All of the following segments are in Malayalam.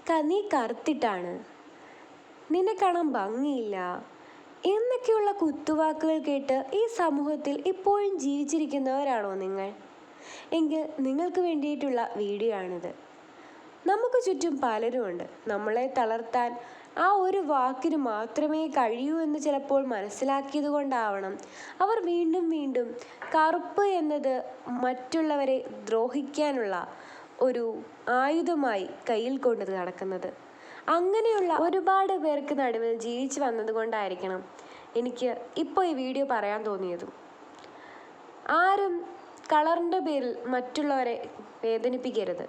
നീ കറുത്തിട്ടാണ്, നിന്നെ കാണാൻ ഭംഗിയില്ല എന്നൊക്കെയുള്ള കുത്തുവാക്കുകൾ കേട്ട് ഈ സമൂഹത്തിൽ ഇപ്പോഴും ജീവിച്ചിരിക്കുന്നവരാണോ നിങ്ങൾ? എങ്കിൽ നിങ്ങൾക്ക് വേണ്ടിയിട്ടുള്ള വീഡിയോ ആണിത്. നമുക്ക് ചുറ്റും പലരുമുണ്ട്. നമ്മളെ തളർത്താൻ ആ ഒരു വാക്കിന് മാത്രമേ കഴിയൂ എന്ന് ചിലപ്പോൾ മനസ്സിലാക്കിയത് കൊണ്ടാവണം അവർ വീണ്ടും വീണ്ടും കറുപ്പ് എന്നത് മറ്റുള്ളവരെ ദ്രോഹിക്കാനുള്ള ഒരു ആയുധമായി കയ്യിൽ കൊണ്ട് നടക്കുന്നത്. അങ്ങനെയുള്ള ഒരുപാട് പേർക്ക് നടുവിൽ ജീവിച്ചു വന്നതുകൊണ്ടായിരിക്കണം എനിക്ക് ഇപ്പോൾ ഈ വീഡിയോ പറയാൻ തോന്നിയതും. ആരും കളറിൻ്റെ പേരിൽ മറ്റുള്ളവരെ വേദനിപ്പിക്കരുത്.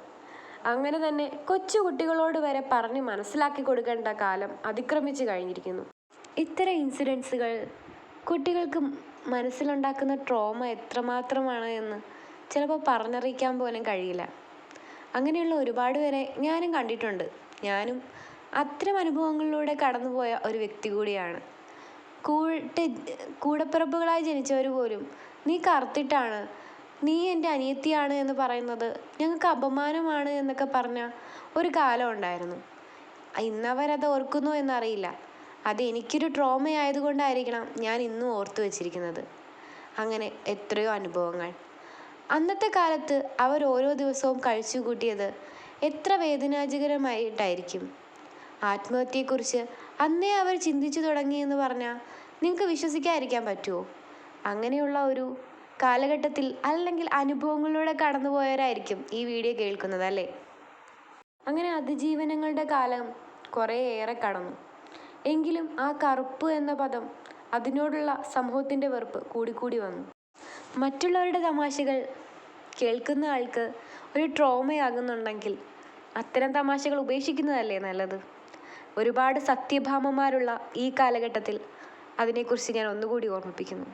അങ്ങനെ തന്നെ കൊച്ചു കുട്ടികളോട് വരെ പറഞ്ഞ് മനസ്സിലാക്കി കൊടുക്കേണ്ട കാലം അതിക്രമിച്ചു കഴിഞ്ഞിരിക്കുന്നു. ഇത്തരം ഇൻസിഡൻസുകൾ കുട്ടികൾക്ക് മനസ്സിലുണ്ടാക്കുന്ന ട്രോമ എത്രമാത്രമാണ് എന്ന് ചിലപ്പോൾ പറഞ്ഞറിയിക്കാൻ പോലും കഴിയില്ല. അങ്ങനെയുള്ള ഒരുപാട് പേരെ ഞാനും കണ്ടിട്ടുണ്ട്. ഞാനും അത്തരം അനുഭവങ്ങളിലൂടെ കടന്നുപോയ ഒരു വ്യക്തി കൂടിയാണ്. കൂടപ്പിറപ്പുകളായി ജനിച്ചവർ പോലും നീ കറുത്തിട്ടാണ്, നീ എൻ്റെ അനിയത്തിയാണ് എന്ന് പറയുന്നത് ഞങ്ങൾക്ക് അപമാനമാണ് എന്നൊക്കെ പറഞ്ഞ ഒരു കാലം ഉണ്ടായിരുന്നു. ഇന്നവരത് ഓർക്കുന്നു എന്നറിയില്ല. അത് എനിക്കൊരു ട്രോമ ആയതുകൊണ്ടായിരിക്കണം ഞാൻ ഇന്നും ഓർത്തു വച്ചിരിക്കുന്നത്. അങ്ങനെ എത്രയോ അനുഭവങ്ങൾ. അന്നത്തെ കാലത്ത് അവർ ഓരോ ദിവസവും കഴിച്ചു കൂട്ടിയത് എത്ര വേദനാജനകമായിട്ടായിരിക്കും. ആത്മഹത്യയെക്കുറിച്ച് അന്നേ അവർ ചിന്തിച്ചു തുടങ്ങിയെന്ന് പറഞ്ഞാൽ നിങ്ങൾക്ക് വിശ്വസിക്കാതിരിക്കാൻ പറ്റുമോ? അങ്ങനെയുള്ള ഒരു കാലഘട്ടത്തിൽ അല്ലെങ്കിൽ അനുഭവങ്ങളിലൂടെ കടന്നുപോയവരായിരിക്കും ഈ വീഡിയോ കേൾക്കുന്നത്, അല്ലേ? അങ്ങനെ അതിജീവനങ്ങളുടെ കാലം കുറേയേറെ കടന്നു. എങ്കിലും ആ കറുപ്പ് എന്ന പദം, അതിനോടുള്ള സമൂഹത്തിൻ്റെ വെറുപ്പ് കൂടിക്കൂടി വന്നു. മറ്റുള്ളവരുടെ തമാശകൾ കേൾക്കുന്ന ആൾക്ക് ഒരു ട്രോമയാകുന്നുണ്ടെങ്കിൽ അത്തരം തമാശകൾ ഉപേക്ഷിക്കുന്നതല്ലേ നല്ലത്? ഒരുപാട് സത്യഭാമമാരുള്ള ഈ കാലഘട്ടത്തിൽ അതിനെക്കുറിച്ച് ഞാൻ ഒന്നുകൂടി ഓർമ്മിപ്പിക്കുന്നു.